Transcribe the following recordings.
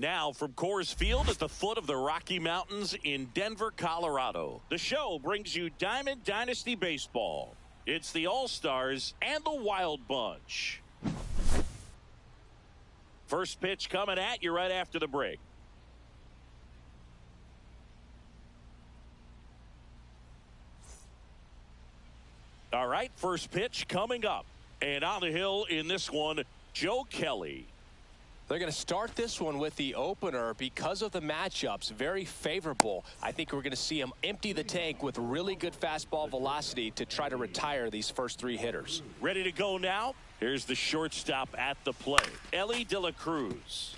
Now from Coors Field at the foot of the Rocky Mountains in Denver, Colorado, the show brings you Diamond Dynasty Baseball. It's the All-Stars and the Wild Bunch. First pitch coming at you right after the break. All right, first pitch coming up. And on the hill in this one, Joe Kelly. They're going to start this one with the opener because of the matchups. Very favorable. I think we're going to see him empty the tank with really good fastball velocity to try to retire these first three hitters. Ready to go now? Here's the shortstop at the plate, Ellie De La Cruz.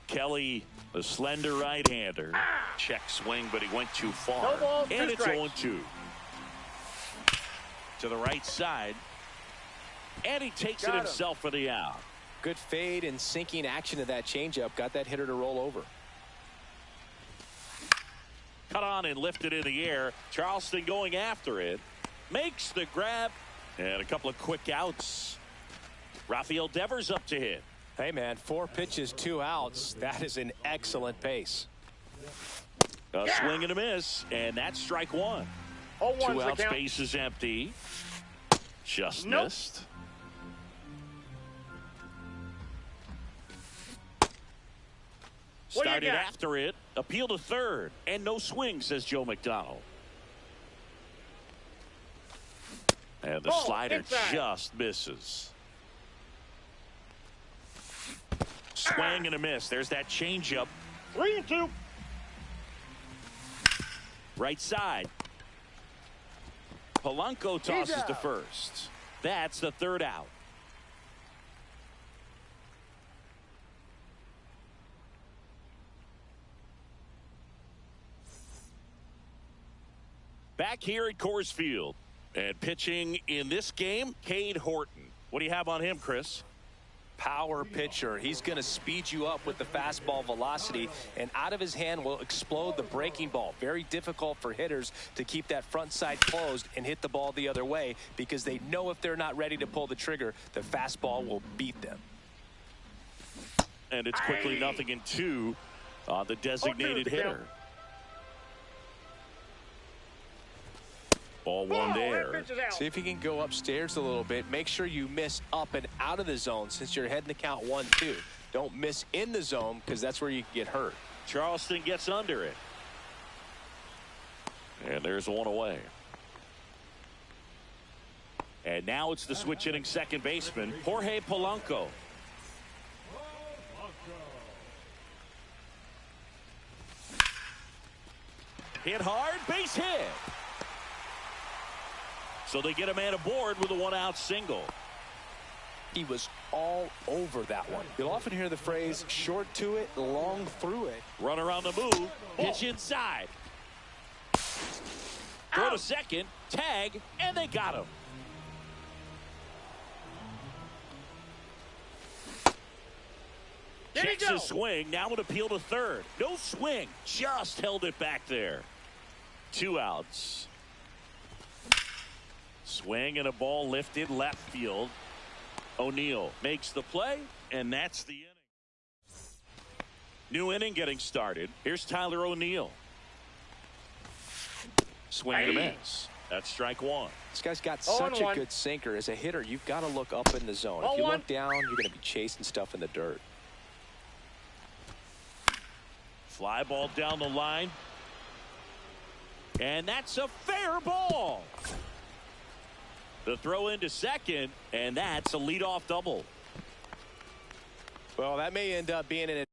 Kelly, the slender right-hander. Check swing, but he went too far. No ball, and it's strikes. 0-2. To the right side. And he takes it himself for the out. Good fade and sinking action to that changeup. Got that hitter to roll over. Cut on and lifted in the air. Charleston going after it. Makes the grab. And a couple of quick outs. Rafael Devers up to hit. Hey, man, 4 pitches, 2 outs. That is an excellent pace. A swing and a miss. And that's strike one. 2 outs, base is empty. Just missed. Started after it. Appeal to third. And no swing, says Joe McDonald. And the slider just misses. Swing and a miss. There's that changeup. 3-2. Right side. Polanco tosses to first. That's the third out. Back here at Coors Field. And pitching in this game, Cade Horton. What do you have on him, Chris? Power pitcher. He's going to speed you up with the fastball velocity, and out of his hand will explode the breaking ball. Very difficult for hitters to keep that front side closed and hit the ball the other way because they know if they're not ready to pull the trigger, the fastball will beat them. And it's quickly 0-2 on the designated hitter. Ball one there. See if you can go upstairs a little bit. Make sure you miss up and out of the zone since you're heading the count 1-2. Don't miss in the zone because that's where you can get hurt. Charleston gets under it. And there's one away. And now it's the switch hitting second baseman, Jorge Polanco. Hit hard, base hit. So they get a man aboard with a 1-out single. He was all over that one. You'll often hear the phrase short to it, long through it. Run around the move, pitch inside. Throw to second, tag, and they got him. Checks his swing, now an appeal to third. No swing, just held it back there. 2 outs. Swing and a ball lifted left field. O'Neill makes the play, and that's the inning. New inning getting started. Here's Tyler O'Neill. Swing and a miss. That's strike one. This guy's got such a good sinker. As a hitter, you've got to look up in the zone. If you look down, you're going to be chasing stuff in the dirt. Fly ball down the line. And that's a fair ball. The throw into second, and that's a leadoff double. Well, that may end up being an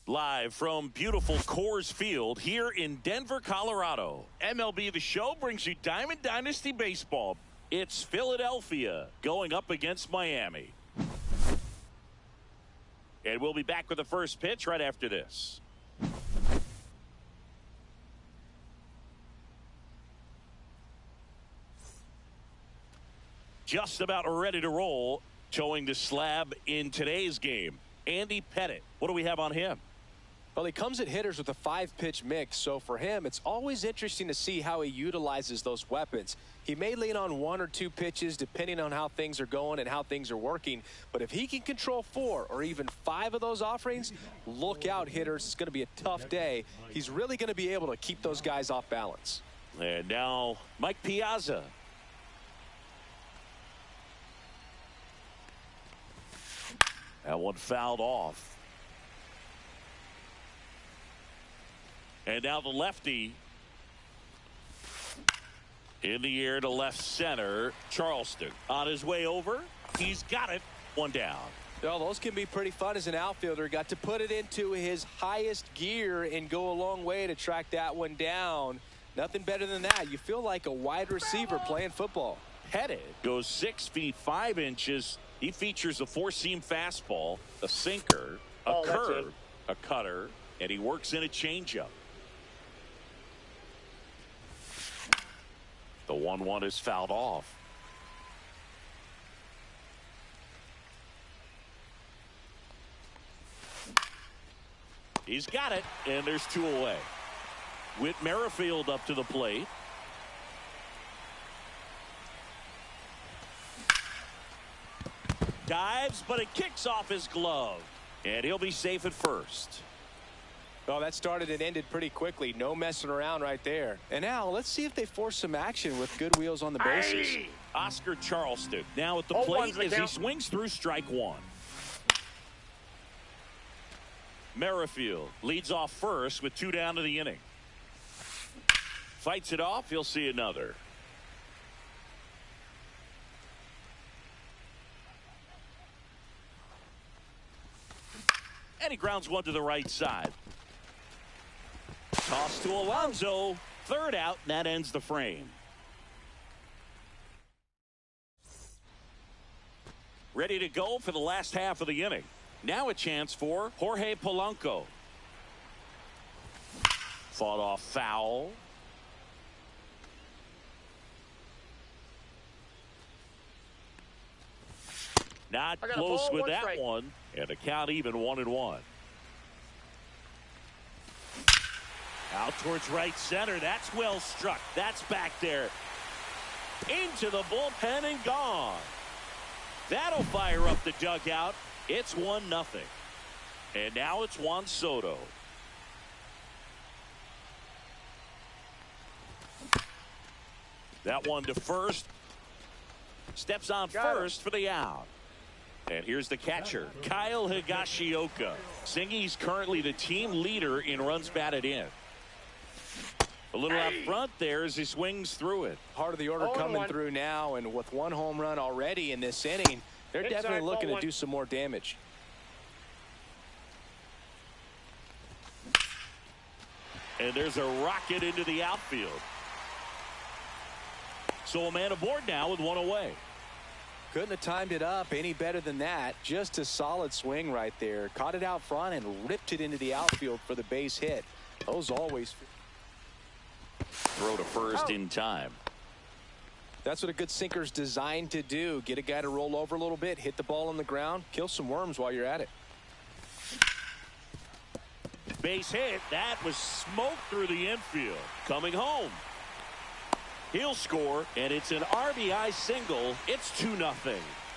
Live from beautiful Coors Field here in Denver, Colorado. MLB The Show brings you Diamond Dynasty Baseball. It's Philadelphia going up against Miami. And we'll be back with the first pitch right after this. Just about ready to roll. Showing the slab in today's game. Andy Pettit. What do we have on him? Well, he comes at hitters with a 5-pitch mix, so for him, it's always interesting to see how he utilizes those weapons. He may lean on 1 or 2 pitches depending on how things are going and how things are working, but if he can control 4 or even 5 of those offerings, look out, hitters. It's going to be a tough day. He's really going to be able to keep those guys off balance. And now Mike Piazza. That one fouled off. And now the lefty in the air to left center. Charleston on his way over. He's got it. One down. Well, those can be pretty fun as an outfielder. Got to put it into his highest gear and go a long way to track that one down. Nothing better than that. You feel like a wide receiver playing football. Pettit goes 6 feet 5 inches. He features a 4-seam fastball, a sinker, a curve, a cutter, and he works in a changeup. The 1-1 is fouled off. He's got it, and there's 2 away. Whit Merrifield up to the plate. Dives, but it kicks off his glove. And he'll be safe at first. Well, that started and ended pretty quickly. No messing around right there. And now let's see if they force some action with good wheels on the bases. Oscar Charleston now at the plate as he swings through strike 1. Merrifield leads off first with 2 down to the inning. Fights it off. He'll see another. And he grounds one to the right side. Toss to Alonso. 3rd out, and that ends the frame. Ready to go for the last half of the inning. Now a chance for Jorge Polanco. Fought off foul. Not close with that one. And the count even 1-1. Out towards right center. That's well struck. That's back there. Into the bullpen and gone. That'll fire up the dugout. It's 1-0. And now it's Juan Soto. That one to first. Steps on first for the out. And here's the catcher, Kyle Higashioka. He's currently the team leader in runs batted in. A little out front there as he swings through it. Heart of the order coming through now, and with 1 home run already in this inning, they're definitely looking to do some more damage. And there's a rocket into the outfield. So a man aboard now with 1 away. Couldn't have timed it up any better than that. Just a solid swing right there. Caught it out front and ripped it into the outfield for the base hit. Those always throw to first in time. That's what a good sinker's designed to do. Get a guy to roll over a little bit, hit the ball on the ground, kill some worms while you're at it. Base hit. That was smoke through the infield. Coming home. He'll score, and it's an RBI single. It's 2-0.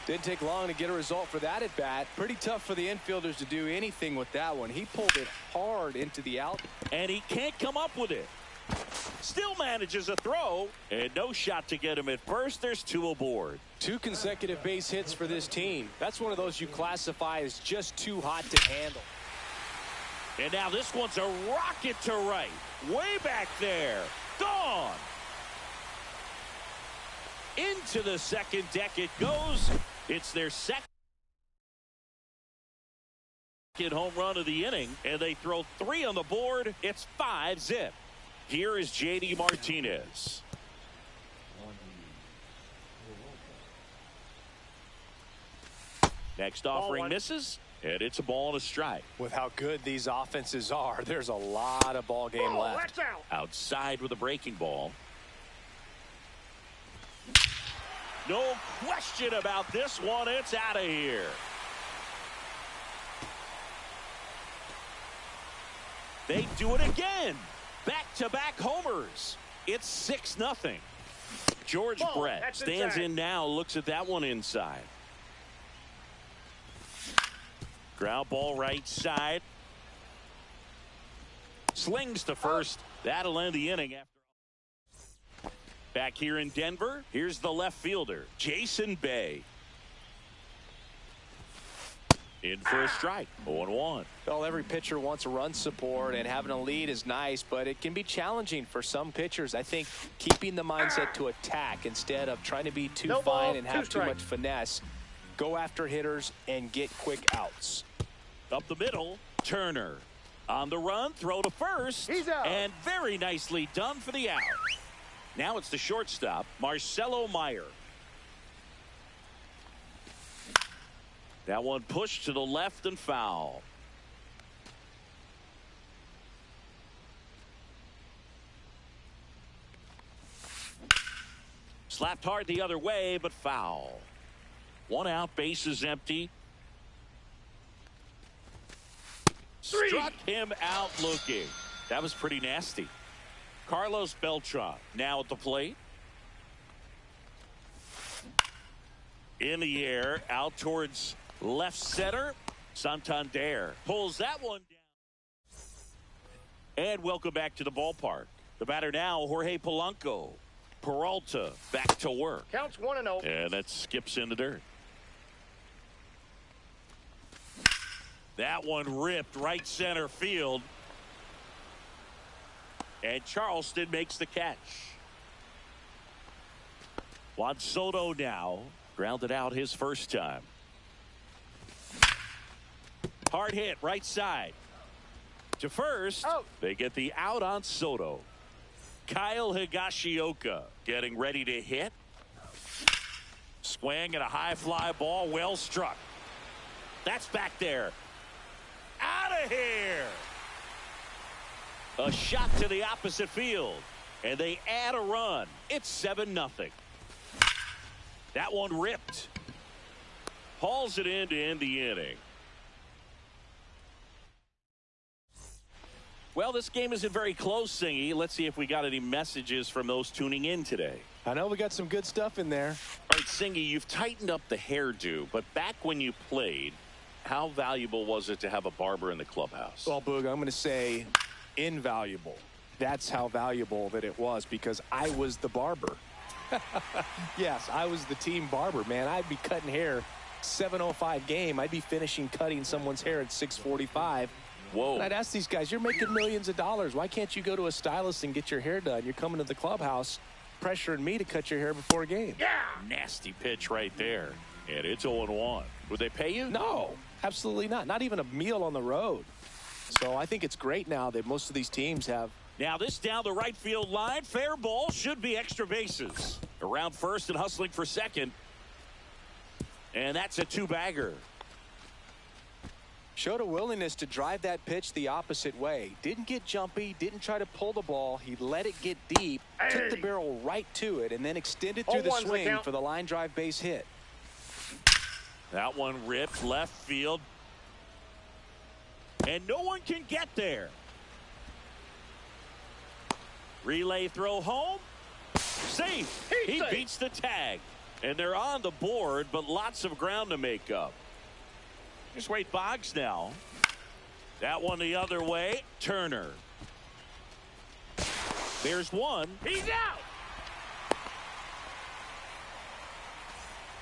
Didn't take long to get a result for that at bat. Pretty tough for the infielders to do anything with that one. He pulled it hard into the out. And he can't come up with it. Still manages a throw, and no shot to get him at first. There's 2 aboard. 2 consecutive base hits for this team. That's one of those you classify as just too hot to handle. And now this one's a rocket to right. Way back there. Gone. Into the second deck it goes. It's their second. Kid home run of the inning, and they throw 3 on the board. It's 5-zip. Here is J.D. Martinez. Next offering misses, and it's a ball and a strike. With how good these offenses are, there's a lot of ball game left. Outside with a breaking ball. No question about this one. It's out of here. They do it again. Back-to-back homers. It's 6-0. George Brett stands in now, looks at that one inside. Ground ball right side. Slings to first. That'll end the inning. Back here in Denver, here's the left fielder, Jason Bay. In for a strike, 0-1. Well, every pitcher wants a run support, and having a lead is nice, but it can be challenging for some pitchers. I think keeping the mindset to attack instead of trying to be too fine and have too much finesse. Go after hitters and get quick outs. Up the middle, Turner. On the run, throw to first. He's out. And very nicely done for the out. Now it's the shortstop, Marcelo Meyer. That one pushed to the left and foul. Slapped hard the other way, but foul. 1 out, bases empty. Struck him out looking. That was pretty nasty. Carlos Beltran now at the plate. In the air, out towards left center. Santander pulls that one down. And welcome back to the ballpark. The batter now, Jorge Polanco. Peralta back to work. Counts 1-0. And that skips in the dirt. That one ripped right center field. And Charleston makes the catch. Juan Soto now grounded out his first time. Hard hit right side. To first. Out. They get the out on Soto. Kyle Higashioka getting ready to hit. Swing and a high fly ball, well struck. That's back there. Out of here. A shot to the opposite field. And they add a run. It's 7-0. That one ripped. Hauls it in to end the inning. Well, this game isn't very close, Singy. Let's see if we got any messages from those tuning in today. I know we got some good stuff in there. All right, Singy, you've tightened up the hairdo, but back when you played, how valuable was it to have a barber in the clubhouse? Well, Boog, I'm going to say invaluable. That's how valuable that it was, because I was the barber. Yes, I was the team barber, man. I'd be cutting hair 7:05 game. I'd be finishing cutting someone's hair at 6:45. Whoa. And I'd ask these guys, you're making millions of dollars. Why can't you go to a stylist and get your hair done? You're coming to the clubhouse pressuring me to cut your hair before a game. Yeah. Nasty pitch right there. And it's 0-1. Would they pay you? No, absolutely not. Not even a meal on the road. So I think it's great now that most of these teams have. Now this down the right field line. Fair ball. Should be extra bases. Around first and hustling for second. And that's a 2-bagger. Showed a willingness to drive that pitch the opposite way. Didn't get jumpy, didn't try to pull the ball. He let it get deep, took the barrel right to it, and then extended through the swing for the line drive base hit. That one ripped left field. And no one can get there. Relay throw home. Safe. He beats the tag. And they're on the board, but lots of ground to make up. Here's Wade Boggs now. That one the other way. Turner. There's one. He's out.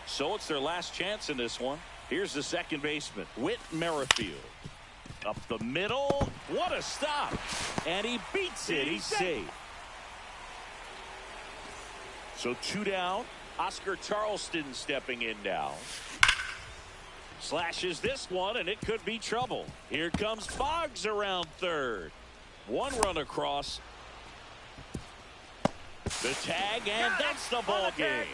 So it's their last chance in this one. Here's the second baseman, Whit Merrifield. Up the middle. What a stop. And he beats it. He's safe. So 2 down. Oscar Charleston stepping in now. Slashes this one, and it could be trouble. Here comes Boggs around third. One run across. The tag, and that's the ball game.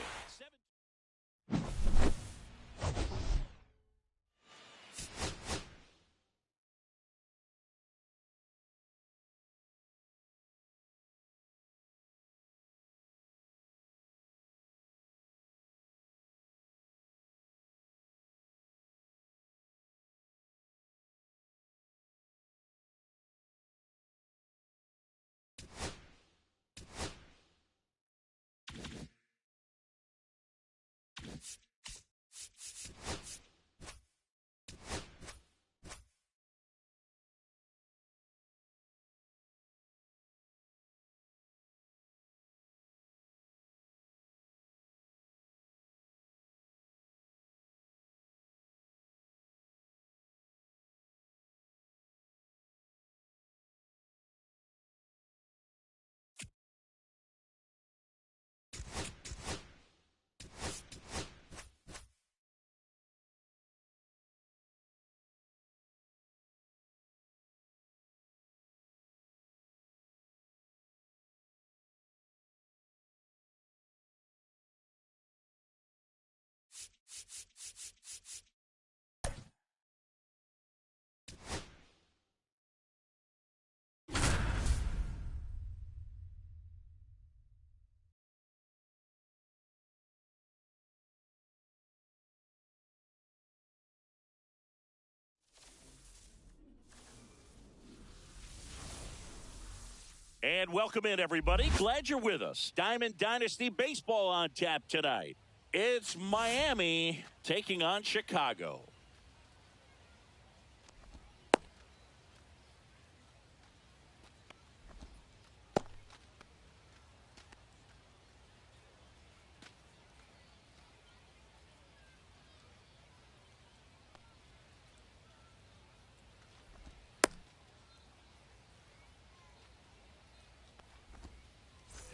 And welcome in, everybody. Glad you're with us. Diamond Dynasty Baseball on tap tonight. It's Miami taking on Chicago.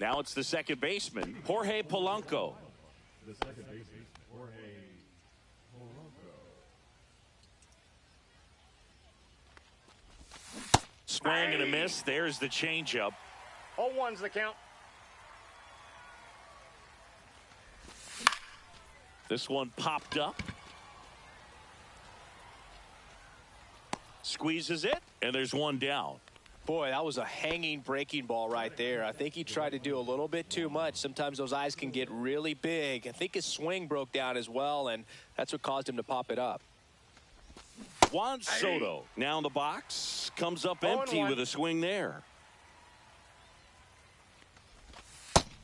Now it's the second baseman, Jorge Polanco. The second baseman, Jorge Polanco. Swing and a miss. There's the changeup. 0-1's the count. This one popped up. Squeezes it, and there's one down. Boy, that was a hanging breaking ball right there. I think he tried to do a little bit too much. Sometimes those eyes can get really big. I think his swing broke down as well, and that's what caused him to pop it up. Juan Soto now in the box. Comes up empty with a swing there.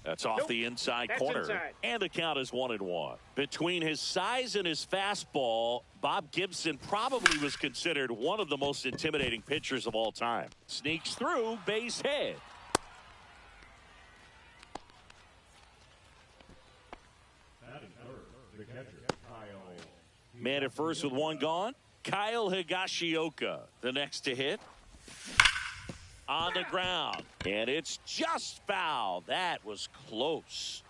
That's off the inside corner. Inside. And the count is 1-1. Between his size and his fastball, Bob Gibson probably was considered one of the most intimidating pitchers of all time. Sneaks through, base hit. Batting third, the catcher, Kyle. Man at first with one gone. Kyle Higashioka, the next to hit. On the ground, and it's just foul. That was close.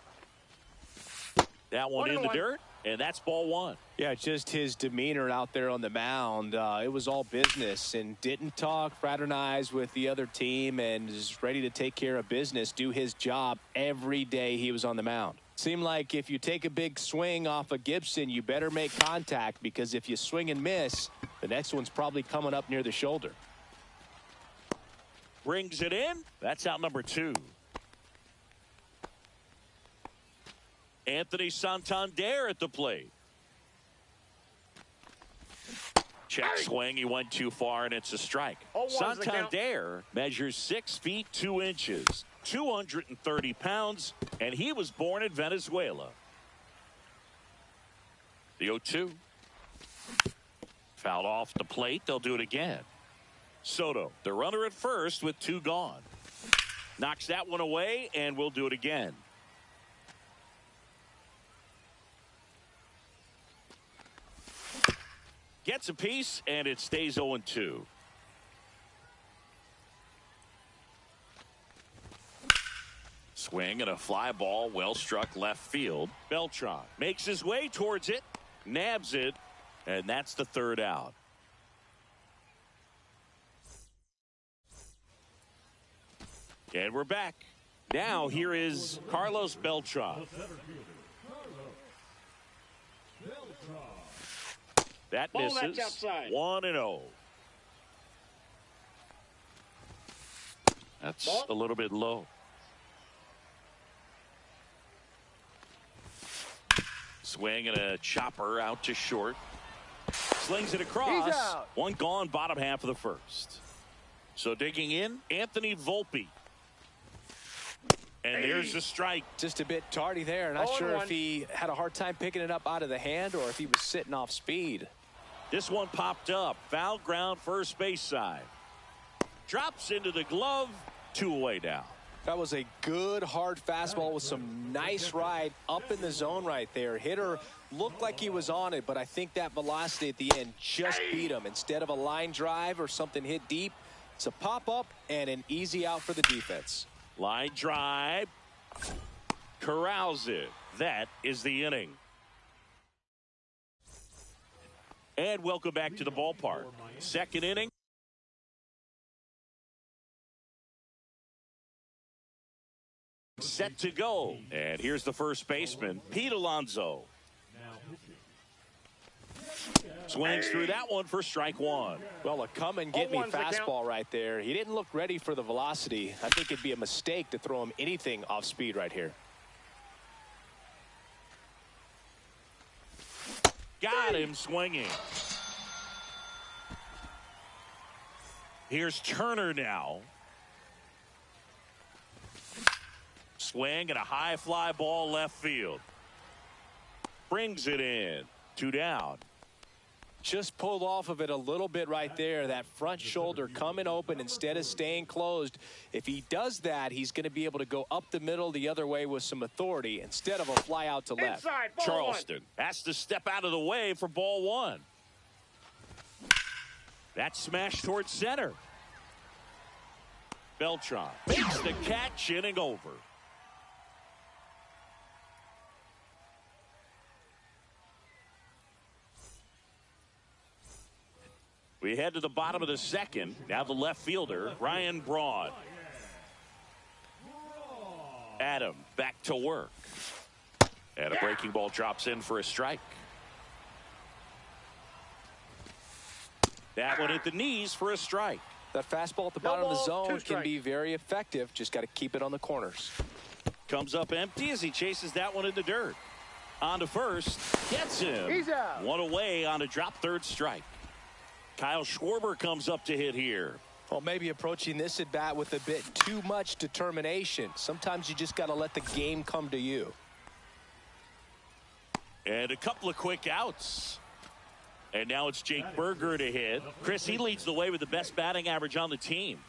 That one in the dirt, and that's ball one. Yeah, just his demeanor out there on the mound. It was all business, and didn't talk, fraternize with the other team, and is ready to take care of business, do his job every day he was on the mound. Seemed like if you take a big swing off of Gibson, you better make contact, because if you swing and miss, the next one's probably coming up near the shoulder. Brings it in. That's out number 2. Anthony Santander at the plate. Check swing. He went too far, and it's a strike. Santander measures 6 feet 2 inches, 230 pounds, and he was born in Venezuela. The 0-2. Fouled off the plate. They'll do it again. Soto, the runner at first with 2 gone. Knocks that one away, and we'll do it again. Gets a piece, and it stays 0-2. Swing and a fly ball, well struck left field. Beltran makes his way towards it, nabs it, And that's the third out. And we're back. Now here is Carlos Beltran. That misses. 1-0. That's a little bit low. Swing and a chopper out to short. Slings it across. One gone, bottom half of the first. So digging in, Anthony Volpe. And there's the strike. Just a bit tardy there. Not sure if he had a hard time picking it up out of the hand or if he was sitting off speed. This one popped up. Foul ground, first base side. Drops into the glove. 2 away now. That was a good hard fastball with some nice ride up in the zone right there. Hitter looked like he was on it, but I think that velocity at the end just beat him. Instead of a line drive or something hit deep, it's a pop-up and an easy out for the defense. Line drive. Corrals it. That is the inning. And welcome back to the ballpark. Second inning. Set to go. And here's the first baseman, Pete Alonso. Swings through that one for strike one. Well, a come and get me fastball right there. He didn't look ready for the velocity. I think it'd be a mistake to throw him anything off speed right here. Got him swinging. Here's Turner now. Swing and a high fly ball left field. Brings it in. 2 down. Just pulled off of it a little bit right there. That front shoulder coming open instead of staying closed. If he does that, he's going to be able to go up the middle the other way with some authority instead of a fly out to left. Inside, Charleston has to step out of the way for ball one. That smash towards center. Beltran makes the catch, inning over. We head to the bottom of the second. Now the left fielder, Ryan Braun. Adam back to work. And a breaking ball drops in for a strike. That one hit the knees for a strike. That fastball at the bottom of the zone can be very effective. Just got to keep it on the corners. Comes up empty as he chases that one in the dirt. On to first. Gets him. He's out. One away on a drop third strike. Kyle Schwarber comes up to hit here. Well, maybe approaching this at bat with a bit too much determination. Sometimes you just got to let the game come to you. And a couple of quick outs. And now it's Jake Berger to hit. Chris, he leads the way with the best batting average on the team.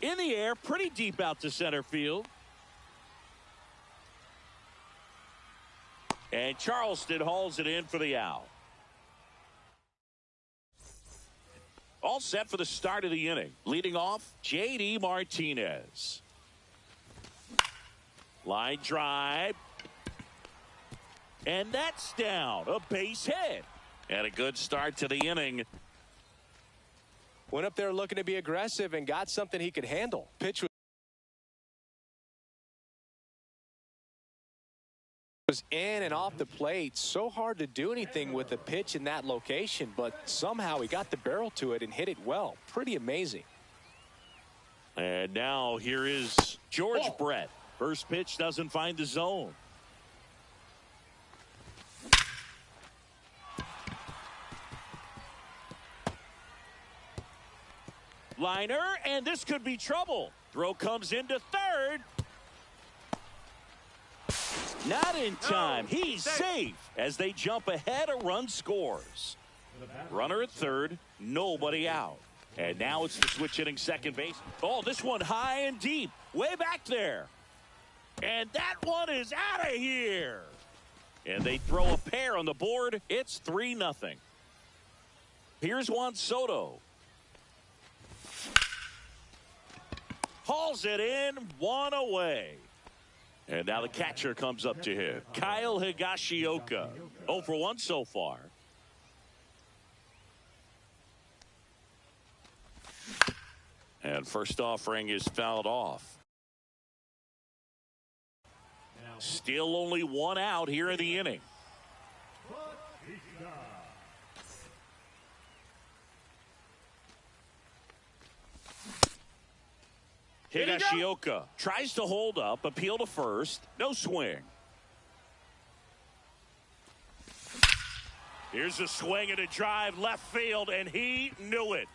In the air, pretty deep out to center field. And Charleston hauls it in for the out. All set for the start of the inning. Leading off, J.D. Martinez. Line drive. And that's down. A base hit. And a good start to the inning. Went up there looking to be aggressive and got something he could handle. Pitch was in and off the plate. So hard to do anything with a pitch in that location, but somehow he got the barrel to it and hit it well. Pretty amazing. And now here is George Brett. First pitch doesn't find the zone. Liner, and this could be trouble. Throw comes into third. Not in time. He's safe as they jump ahead. A run scores. Runner at third, nobody out. And now it's the switch hitting second base. Oh, this one high and deep, way back there. And that one is out of here. And they throw a pair on the board. It's 3-0. Here's Juan Soto. Hauls it in, one away. And now the catcher comes up to hit. Kyle Higashioka. 0 for 1 so far. And first offering is fouled off. Still only 1 out here in the inning. Higashioka tries to hold up, appeal to first, no swing. Here's a swing and a drive left field, and he knew it.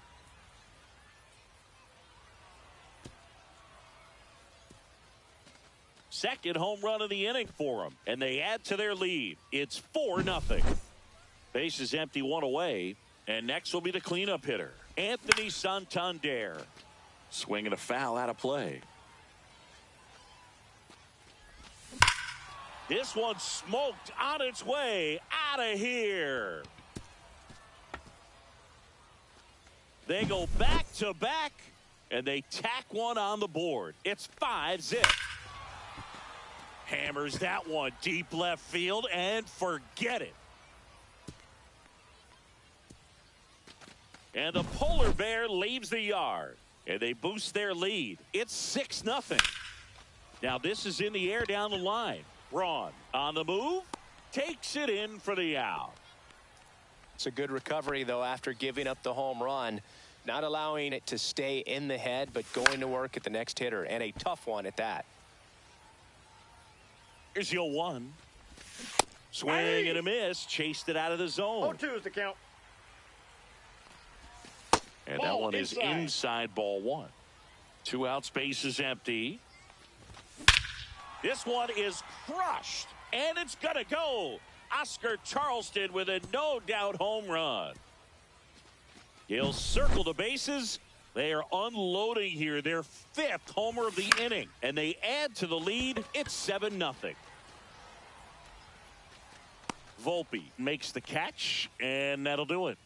Second home run of the inning for them, and they add to their lead. It's 4-0. Base is empty, 1 away, and next will be the cleanup hitter, Anthony Santander. Swinging a foul out of play. This one smoked on its way out of here. They go back to back, and they tack one on the board. It's 5-0. Hammers that one deep left field and forget it. And the polar bear leaves the yard. And they boost their lead. It's 6-0. Now this is in the air down the line. Braun on the move. Takes it in for the out. It's a good recovery, though, after giving up the home run. Not allowing it to stay in the head, but going to work at the next hitter. And a tough one at that. Here's your 1. Swing and a miss. Chased it out of the zone. 0-2 is the count. And that one is inside ball 1. 2 outs, base is empty. This one is crushed, and it's going to go. Oscar Charleston with a no-doubt home run. He'll circle the bases. They are unloading here their 5th homer of the inning, and they add to the lead. It's 7-0. Volpe makes the catch, and that'll do it.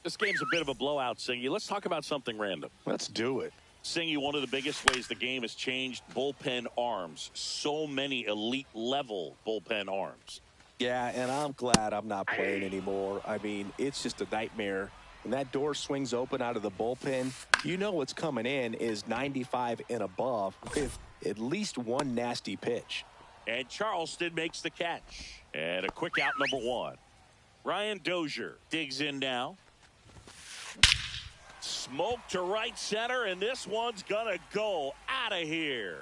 This game's a bit of a blowout, Singy. Let's talk about something random. Let's do it. Singy, one of the biggest ways the game has changed, bullpen arms. So many elite level bullpen arms. Yeah, and I'm glad I'm not playing anymore. I mean, it's just a nightmare. When that door swings open out of the bullpen, you know what's coming in is 95 and above with at least one nasty pitch. And Charleston makes the catch. And a quick out, number 1. Ryan Dozier digs in now. Smoke to right center, and this one's gonna go out of here.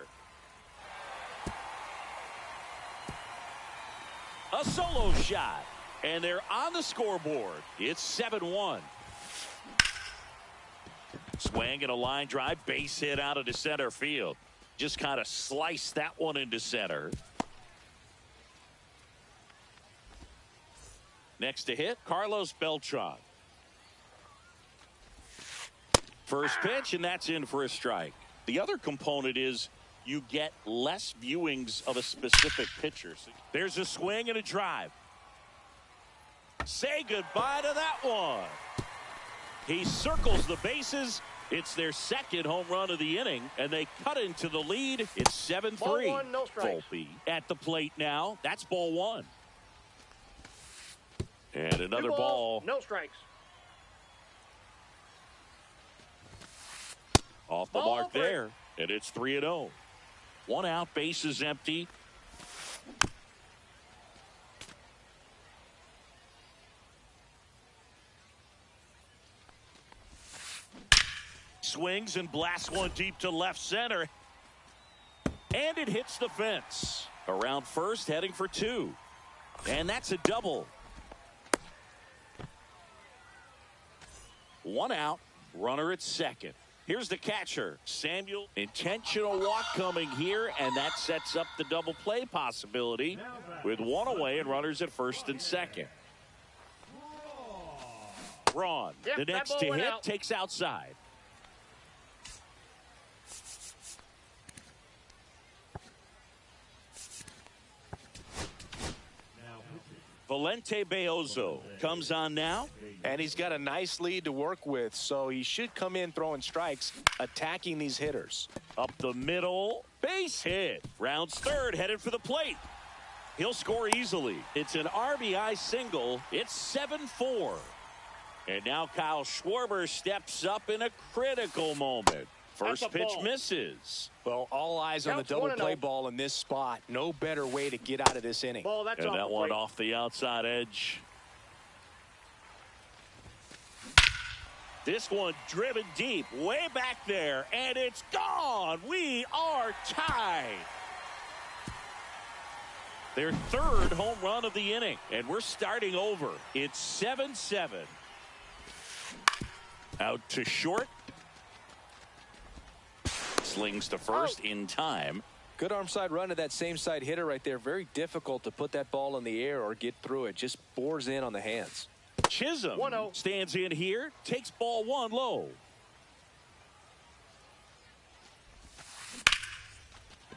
A solo shot, and they're on the scoreboard. It's 7-1. Swing and a line drive, base hit out into center field. Just kind of sliced that one into center. Next to hit, Carlos Beltran. First pitch, and that's in for a strike. The other component is you get less viewings of a specific pitcher. There's a swing and a drive. Say goodbye to that one. He circles the bases. It's their 2nd home run of the inning, and they cut into the lead. It's 7-3. Ball 1, no strikes. Volpe at the plate now. That's ball 1. And another ball. No strikes. Off the mark there, and it's 3-0. 1 out, base is empty. Swings and blasts one deep to left center. And it hits the fence. Around first, heading for 2. And that's a double. 1 out, runner at second. Here's the catcher, Samuel. Intentional walk coming here, and that sets up the double play possibility with 1 away and runners at first and second. Braun, the next to hit, takes outside. Valente Beozo comes on now. And he's got a nice lead to work with, so he should come in throwing strikes, attacking these hitters. Up the middle. Base hit. Rounds third. Headed for the plate. He'll score easily. It's an RBI single. It's 7-4. And now Kyle Schwarber steps up in a critical moment. First pitch misses. Well, all eyes on the double play ball in this spot. No better way to get out of this inning. And that one off the outside edge. This one driven deep, way back there, and it's gone. We are tied. Their third home run of the inning, and we're starting over. It's 7-7. Out to short. Slings to first in time. Good arm side run to that same side hitter right there. Very difficult to put that ball in the air or get through it. Just bores in on the hands. Chisholm stands in here, takes ball one low.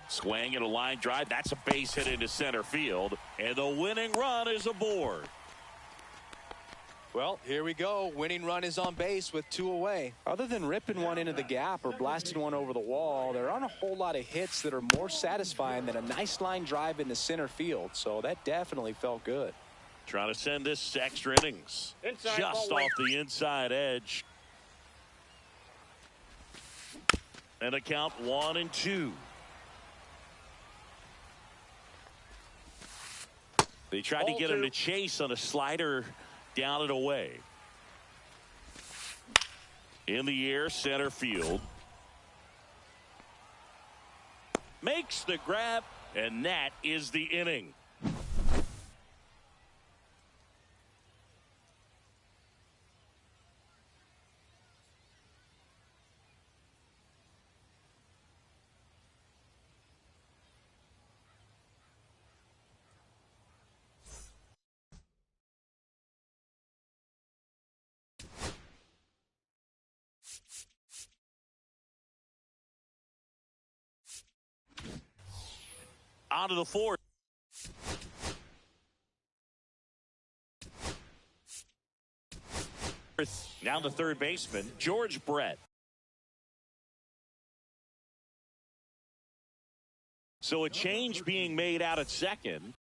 Swing and a line drive. That's a base hit into center field. And the winning run is aboard. Well, here we go. Winning run is on base with 2 away. Other than ripping one into the gap or blasting one over the wall, there aren't a whole lot of hits that are more satisfying than a nice line drive into center field. So that definitely felt good. Trying to send this to extra innings. Just off the inside edge. And a count 1-2. They tried to get him to chase on a slider down and away. In the air, center field. Makes the grab, and that is the inning. Onto the fourth. Now the third baseman, George Brett. So a change being made out at second.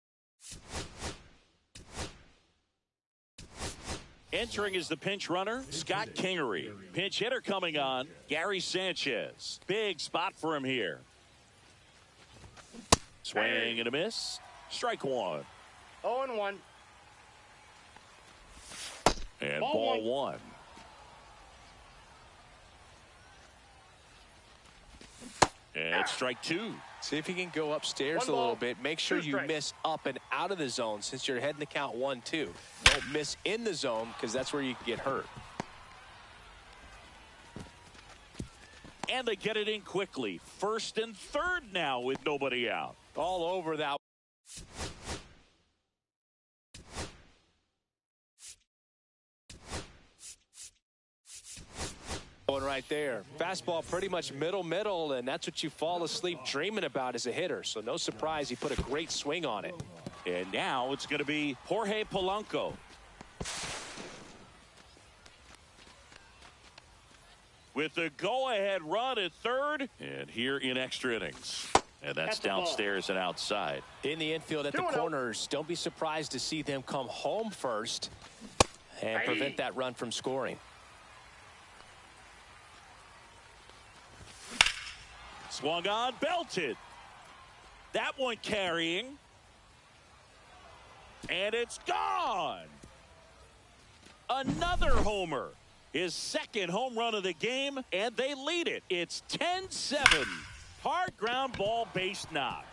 Entering as the pinch runner, Scott Kingery. Pinch hitter coming on, Gary Sanchez. Big spot for him here. Swing and a miss. Strike one. 0-1. And ball one. And it's strike two. See if you can go upstairs a little bit. Make sure you miss up and out of the zone since you're heading to count 1-2. Don't miss in the zone because that's where you can get hurt. And they get it in quickly. First and third now with nobody out. All over that. Going right there. Fastball pretty much middle, and that's what you fall asleep dreaming about as a hitter. So no surprise he put a great swing on it. And now it's going to be Jorge Polanco. With the go-ahead run at third. And here in extra innings. And that's downstairs and outside. In the infield at the corners, don't be surprised to see them come home first and prevent that run from scoring. Swung on, belted. That one carrying. And it's gone. Another homer. His second home run of the game, and they lead it. It's 10-7. Hard ground ball, base knock.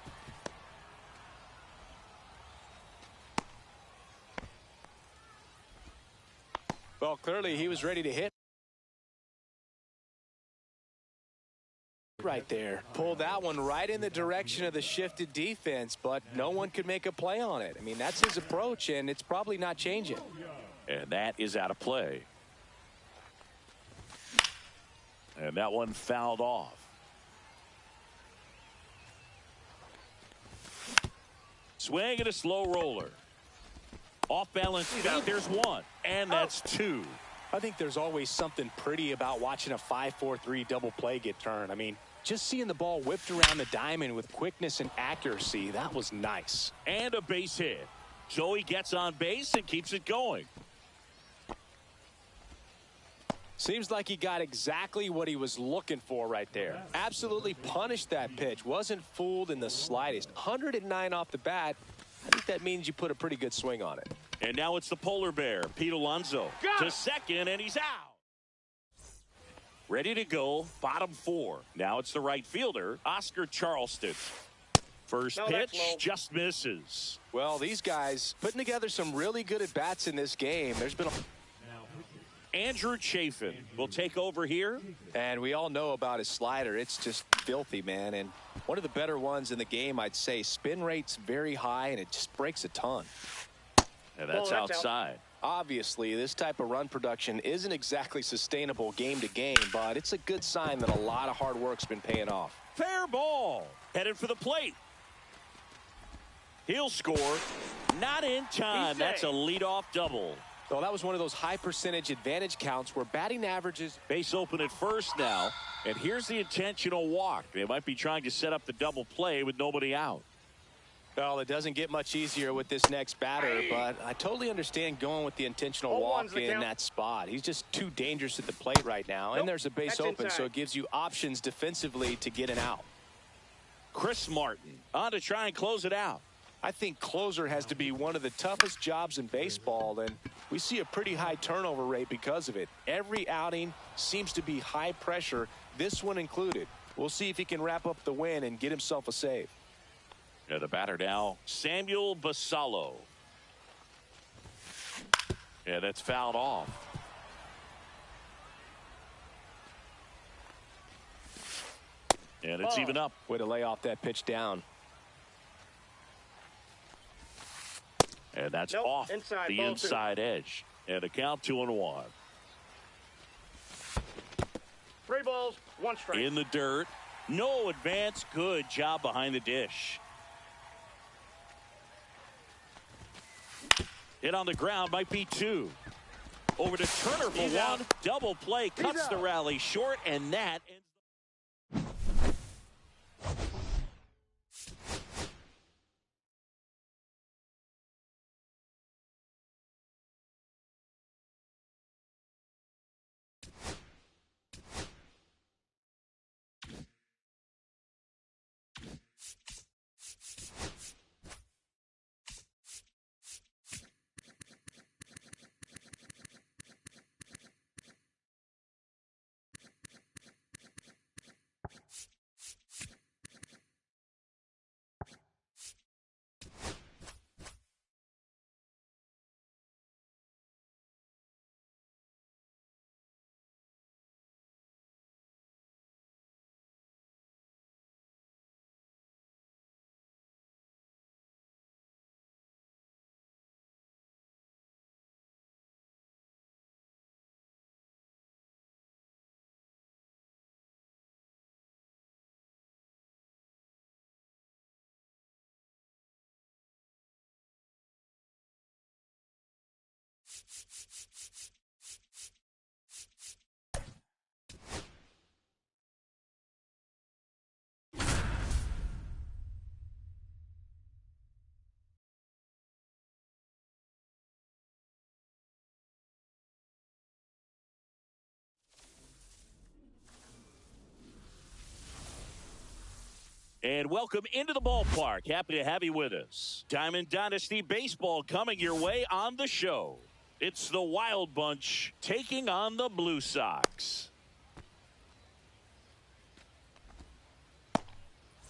Well, clearly he was ready to hit. Right there. Pulled that one right in the direction of the shifted defense, but no one could make a play on it. I mean, that's his approach, and it's probably not changing. And that is out of play. And that one fouled off. Swing and a slow roller. Off balance feet, there's one. And that's two. I think there's always something pretty about watching a 5-4-3 double play get turned. I mean, Just seeing the ball whipped around the diamond with quickness and accuracy, that was nice. And a base hit. So he gets on base and keeps it going. Seems like he got exactly what he was looking for right there. Absolutely punished that pitch. Wasn't fooled in the slightest. 109 off the bat. I think that means you put a pretty good swing on it. And now it's the polar bear, Pete Alonso, to second, and he's out. Ready to go, bottom 4. Now it's the right fielder, Oscar Charleston. First pitch just misses. Well, these guys putting together some really good at-bats in this game. There's been Andrew Chafin will take over here. And we all know about his slider. It's just filthy, man. And one of the better ones in the game, I'd say. Spin rate's very high, and it just breaks a ton. And that's outside. Obviously, this type of run production isn't exactly sustainable game to game, but it's a good sign that a lot of hard work's been paying off. Fair ball. Headed for the plate. He'll score. Not in time. That's a leadoff double. Well, that was one of those high percentage advantage counts where batting averages. Base open at first now. And here's the intentional walk. They might be trying to set up the double play with nobody out. Well, it doesn't get much easier with this next batter, but I totally understand going with the intentional walk in that spot. He's just too dangerous at the plate right now, and there's a base open, so it gives you options defensively to get an out. Chris Martin on to try and close it out. I think closer has to be one of the toughest jobs in baseball, and we see a pretty high turnover rate because of it. Every outing seems to be high pressure, this one included. We'll see if he can wrap up the win and get himself a save. Yeah, the batter now, Samuel Basallo. Yeah, that's fouled off. And it's even up. Way to lay off that pitch down. And that's off the inside edge. And a count 2-1. 3 balls, 1 strike. In the dirt. No advance. Good job behind the dish. Hit on the ground, might be 2. Over to Turner for 1. Double play, cuts the rally short, and that ends. And welcome into the ballpark. Happy to have you with us. Diamond Dynasty Baseball coming your way on the show. It's the Wild Bunch taking on the Blue Sox.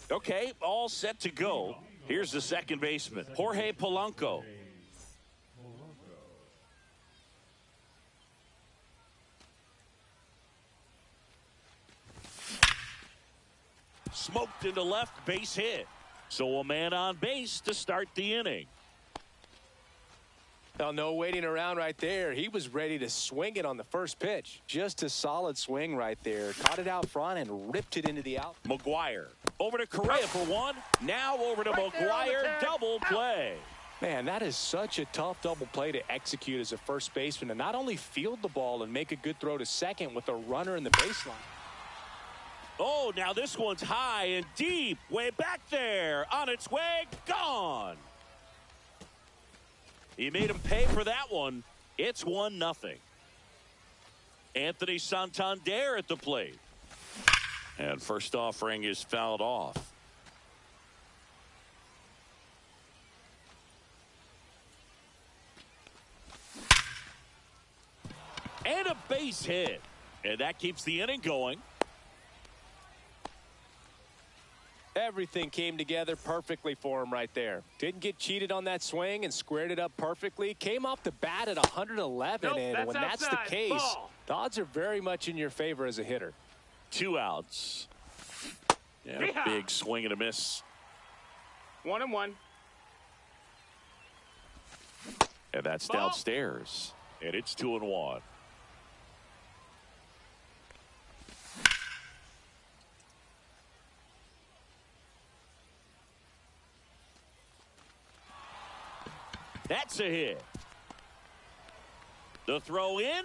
Okay, all set to go. Here's the second baseman, Jorge Polanco. Smoked into left, base hit. So a man on base to start the inning. Well, no waiting around right there. He was ready to swing it on the first pitch. Just a solid swing right there. Caught it out front and ripped it into the out. McGuire over to Correa for 1. Now over to McGuire. Double play. Man, that is such a tough double play to execute as a first baseman, to not only field the ball and make a good throw to second with a runner in the baseline. Oh, now this one's high and deep. Way back there. On its way. Gone. He made him pay for that one. It's 1-0. Anthony Santander at the plate. And first offering is fouled off. And a base hit. And that keeps the inning going. Everything came together perfectly for him right there. Didn't get cheated on that swing and squared it up perfectly. Came off the bat at 111. Nope, and when that's the case, ball. the odds are very much in your favor as a hitter. 2 outs. Yeah, Yeehaw. big swing and a miss. 1-1. And that's Ball. downstairs. And it's 2-1. That's a hit. The throw in.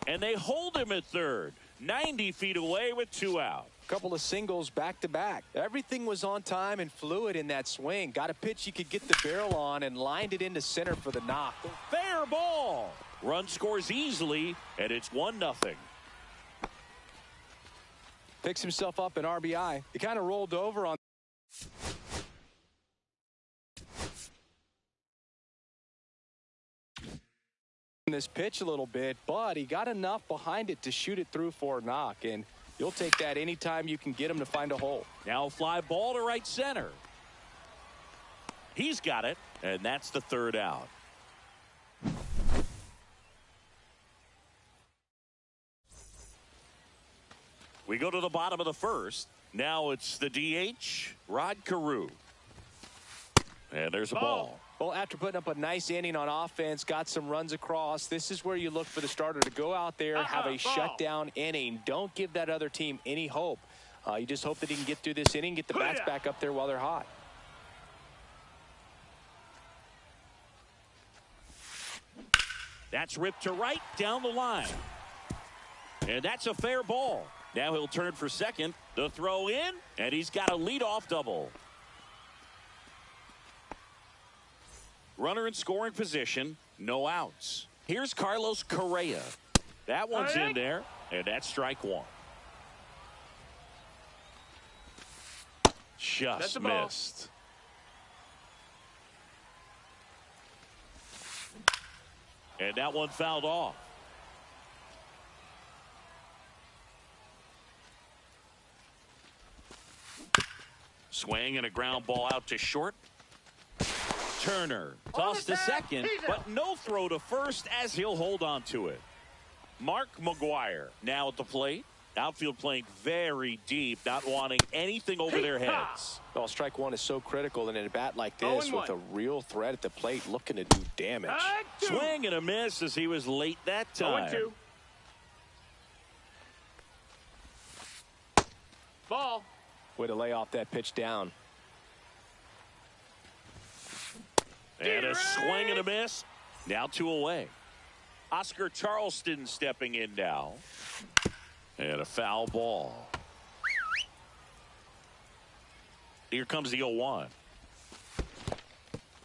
And they hold him at third. 90 feet away with 2 out. Couple of singles back to back. Everything was on time and fluid in that swing. Got a pitch you could get the barrel on and lined it into center for the knock. Fair ball. Run scores easily, and it's 1-0. Picks himself up an RBI. He kind of rolled over on this pitch a little bit, but he got enough behind it to shoot it through for a knock, and you'll take that anytime you can get him to find a hole. Now fly ball to right center. He's got it, and that's the 3rd out. We go to the bottom of the 1st. Now it's the DH, Rod Carew. And there's a ball. Well, after putting up a nice inning on offense, got some runs across, this is where you look for the starter to go out there, have a shutdown inning. Don't give that other team any hope. You just hope that he can get through this inning, get the bats back up there while they're hot. That's ripped to right down the line. And that's a fair ball. Now he'll turn for second. The throw in, and he's got a leadoff double. Runner in scoring position, no outs. Here's Carlos Correa. That one's in there, and that's strike 1. Just missed. And that one fouled off. Swing and a ground ball out to short. Turner tossed to second, but no throw to first as he'll hold on to it. Mark McGuire now at the plate. Outfield playing very deep, not wanting anything over their heads. Well, strike 1 is so critical in a bat like this with a real threat at the plate looking to do damage. Swing and a miss as he was late that time. 0-2. Ball. Way to lay off that pitch down. And a swing and a miss. Now 2 away. Oscar Charleston stepping in now. And a foul ball. Here comes the 0-1.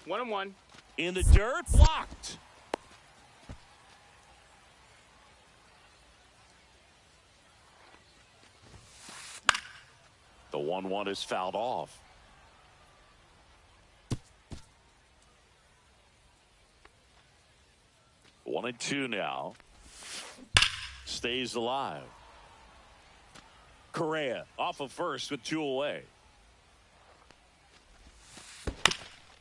1-1. In the dirt, blocked. The 1-1 is fouled off. One and 2 now. Stays alive. Correa off of first with 2 away.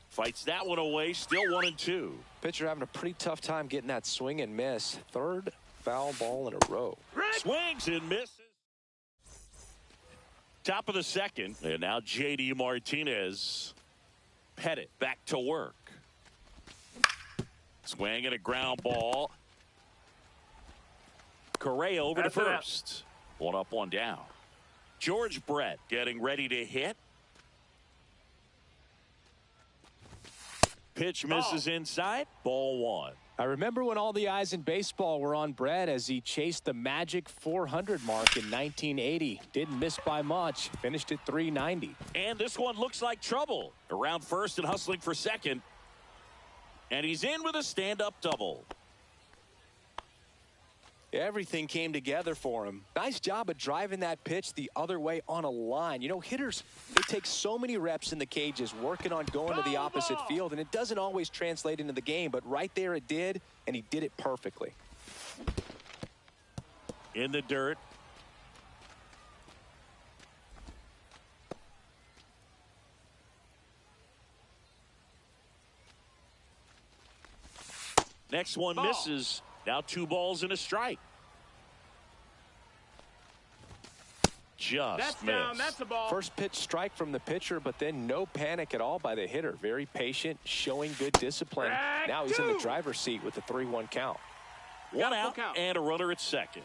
Fights that one away. Still 1 and 2. Pitcher having a pretty tough time getting that swing and miss. 3rd foul ball in a row. Swings and misses. Top of the 2nd. And now J.D. Martinez. Pettit back to work. Swing and a ground ball. Correa over to first. 1 up, 1 down. George Brett getting ready to hit. Pitch misses inside. Ball 1. I remember when all the eyes in baseball were on Brett as he chased the magic 400 mark in 1980. Didn't miss by much. Finished at 390. And this one looks like trouble. Around first and hustling for second. And he's in with a stand-up double. Everything came together for him. Nice job of driving that pitch the other way on a line. You know, hitters, they take so many reps in the cages working on going to the opposite field, and it doesn't always translate into the game, but right there it did, and he did it perfectly. In the dirt. Next one misses. Now 2 balls and a strike. Just that's missed. down. That's a ball. First pitch strike from the pitcher, but then no panic at all by the hitter. Very patient, showing good discipline. Now he's in the driver's seat with the 3-1 count. One out and a runner at second.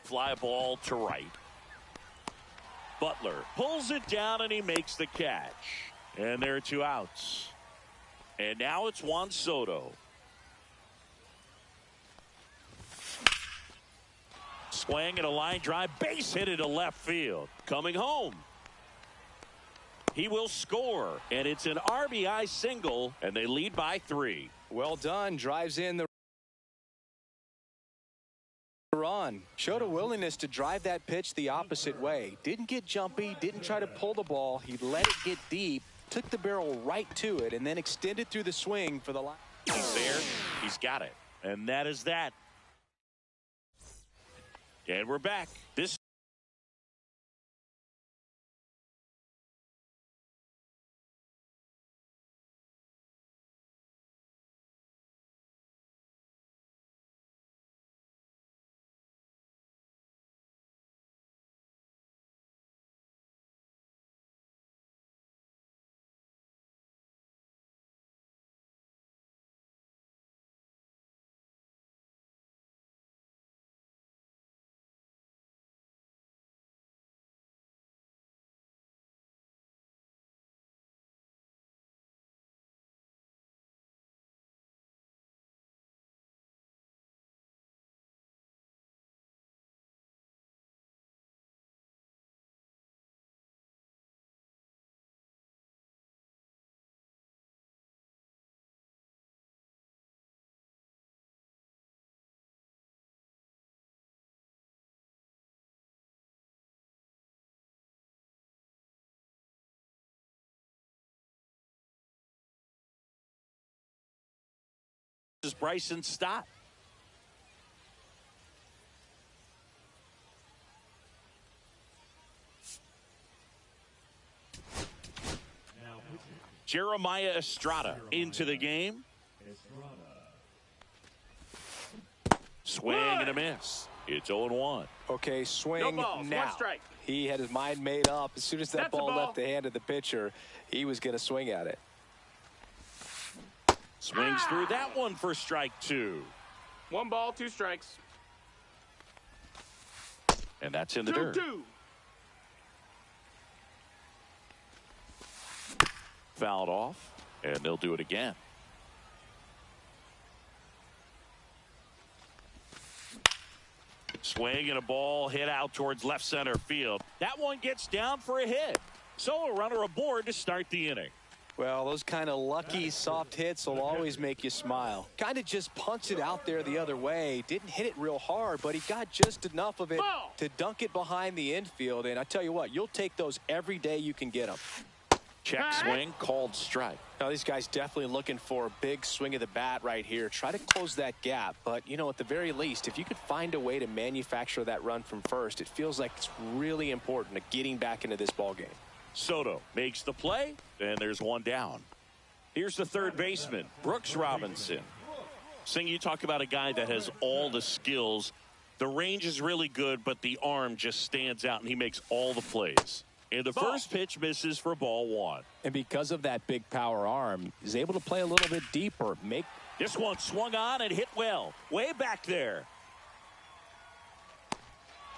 Fly ball to right. Butler pulls it down and he makes the catch. And there are 2 outs. And now it's Juan Soto. Swing and a line drive, base hit into left field. Coming home. He will score, and it's an RBI single, and they lead by 3. Well done. Drives in the run. Showed a willingness to drive that pitch the opposite way. Didn't get jumpy, didn't try to pull the ball. He let it get deep, took the barrel right to it, and then extended through the swing for the line. He's there. He's got it. And that is that. And we're back. This is Bryson Stott. Jeremiah Estrada into the game. Swing and a miss. It's 0-1. Okay, swing No balls, now. 1 strike. He had his mind made up. As soon as that That's a ball ball. left the hand of the pitcher, he was going to swing at it. Swings through that one for strike 2. 1 ball, 2 strikes. And that's in the dirt. 2-2. Fouled off, and they'll do it again. Swing and a ball hit out towards left center field. That one gets down for a hit. So a runner aboard to start the inning. Well, those kind of lucky soft hits will always make you smile. Kind of just punched it out there the other way. Didn't hit it real hard, but he got just enough of it to dunk it behind the infield. And I tell you what, you'll take those every day you can get them. Check swing, called strike. Now, these guys definitely looking for a big swing of the bat right here. Try to close that gap. But, you know, at the very least, if you could find a way to manufacture that run from first, it feels like it's really important to getting back into this ball game. Soto makes the play, and there's 1 down. Here's the third baseman, Brooks Robinson. Sing, you talk about a guy that has all the skills. The range is really good, but the arm just stands out, and he makes all the plays. And the first pitch misses for ball 1. And because of that big power arm, he's able to play a little bit deeper. This one swung on and hit well. Way back there.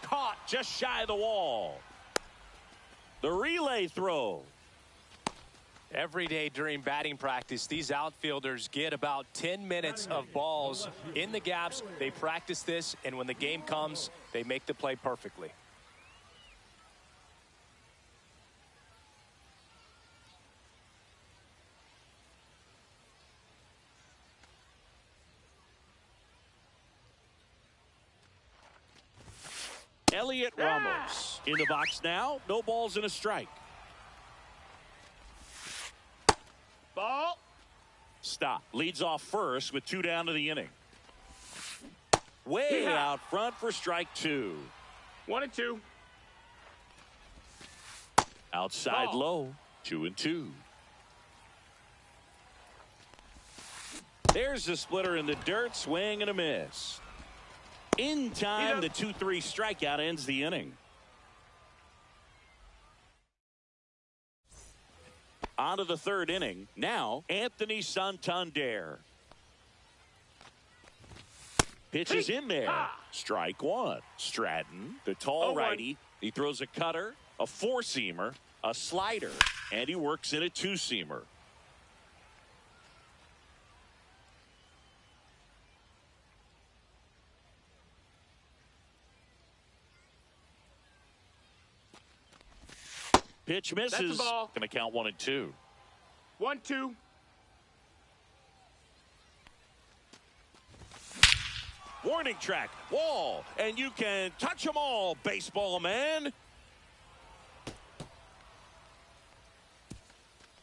Caught just shy of the wall. The relay throw. Every day during batting practice, these outfielders get about 10 minutes of balls in the gaps. They practice this, and when the game comes, they make the play perfectly. Elliot Ramos in the box now. No balls and a strike. Ball. Stop. Leads off first with 2 down to the inning. Way out front for strike 2. 1-2. Outside Ball. low. 2-2. There's the splitter in the dirt. Swing and a miss. In time, the 2-3 strikeout ends the inning. On to the 3rd inning. Now, Anthony Santander. Pitches in there. Strike 1. Stratton, the tall righty. He throws a cutter, a 4-seamer, a slider, and he works in a 2-seamer. Pitch misses. Going to count 1-2. 1-2. Warning track. Wall. And you can touch them all, baseball man.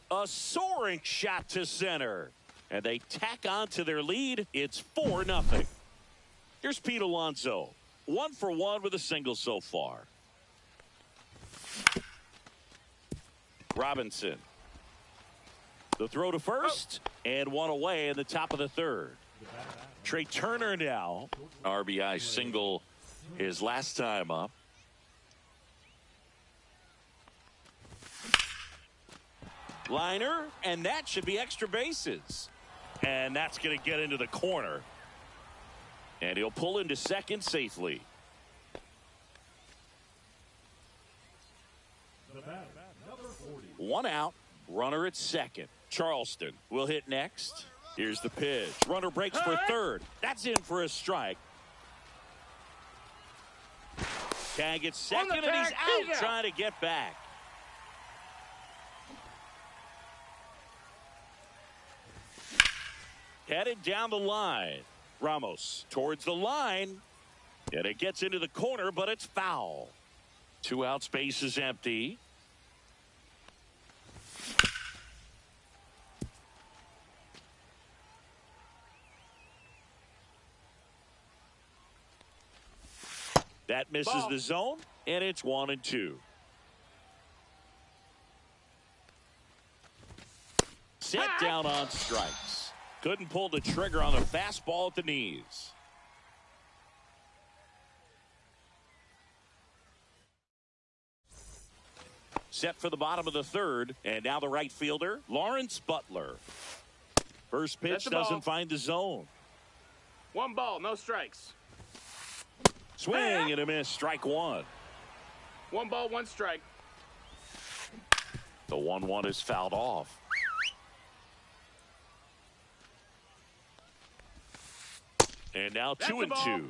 A soaring shot to center. And they tack on to their lead. It's 4-0. Here's Pete Alonso. 1 for 1 with a single so far. Robinson. The throw to first, and 1 away in the top of the 3rd. Trey Turner now. RBI single his last time up. Liner, and that should be extra bases. And that's going to get into the corner. And he'll pull into second safely. One out, runner at second. Charleston will hit next. Here's the pitch. Runner breaks for 3rd. That's in for a strike. Can get second, and he's out trying to get back. Headed down the line. Ramos towards the line. And it gets into the corner, but it's foul. 2 outs, base is empty. That misses the zone, and it's 1-2. Set down on strikes. Couldn't pull the trigger on the fastball at the knees. Set for the bottom of the 3rd, and now the right fielder, Lawrence Butler. First pitch doesn't find the zone. 1 ball, no strikes. Swing and a miss, strike 1. 1 ball, 1 strike. The 1-1 is fouled off. And now 2-2.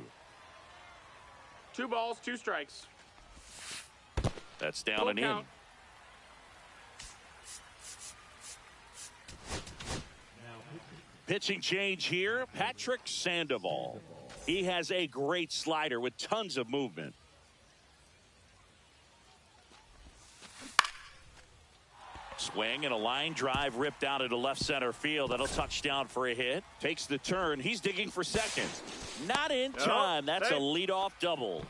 2 balls, 2 strikes. That's down and in. Pitching change here, Patrick Sandoval. He has a great slider with tons of movement. Swing and a line drive ripped out into left center field. That'll touch down for a hit. Takes the turn. He's digging for second. Not in time. That's a leadoff double.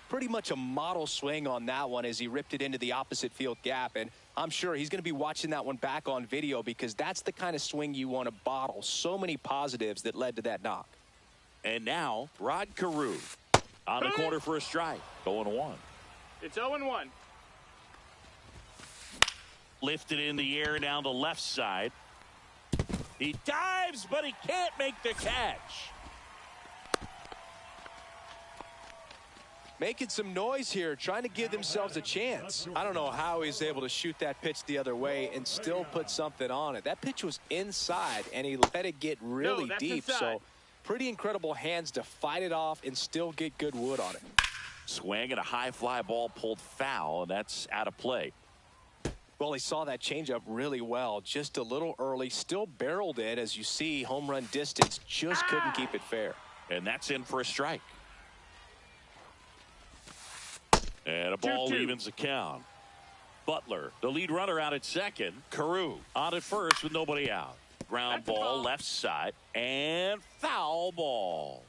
Pretty much a model swing on that one as he ripped it into the opposite field gap. And I'm sure he's going to be watching that one back on video because that's the kind of swing you want to bottle. So many positives that led to that knock. And now Rod Carew on the corner for a strike. 0-1. It's 0-1. Lifted in the air down the left side. He dives, but he can't make the catch. making some noise here, trying to give themselves a chance. I don't know how he's able to shoot that pitch the other way and still put something on it. That pitch was inside, and he let it get really deep. Inside. So pretty incredible hands to fight it off and still get good wood on it. Swing and a high fly ball pulled foul, and that's out of play. Well, he saw that changeup really well, just a little early, still barreled it. As you see, home run distance, just couldn't keep it fair. And that's in for a strike. And a ball 2-2. evens the count. Butler, the lead runner, out at second. Carew on at first with nobody out. Ground That's a ball ball. left side and foul ball.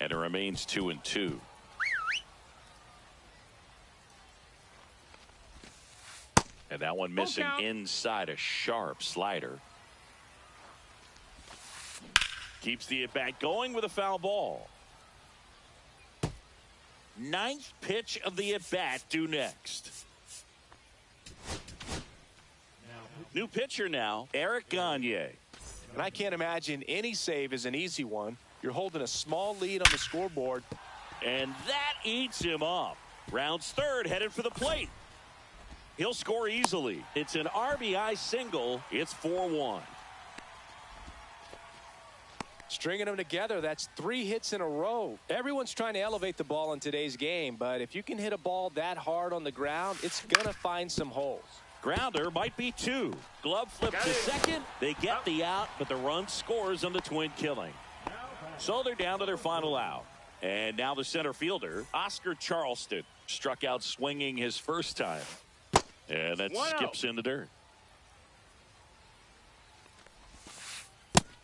And it remains 2-2. And that one missing count. inside, a sharp slider. Keeps the at-bat going with a foul ball. Ninth pitch of the at-bat due next. New pitcher now, Eric Gagne. And I can't imagine any save is an easy one. You're holding a small lead on the scoreboard. And that eats him up. Rounds third, headed for the plate. He'll score easily. It's an RBI single. It's 4-1. Stringing them together, that's 3 hits in a row. Everyone's trying to elevate the ball in today's game, but if you can hit a ball that hard on the ground, it's going to find some holes. Grounder might be 2. Glove flip to second. They get the out, but the run scores on the twin killing. So they're down to their final out. And now the center fielder, Oscar Charleston, struck out swinging his first time. And that 1-0. skips in the dirt.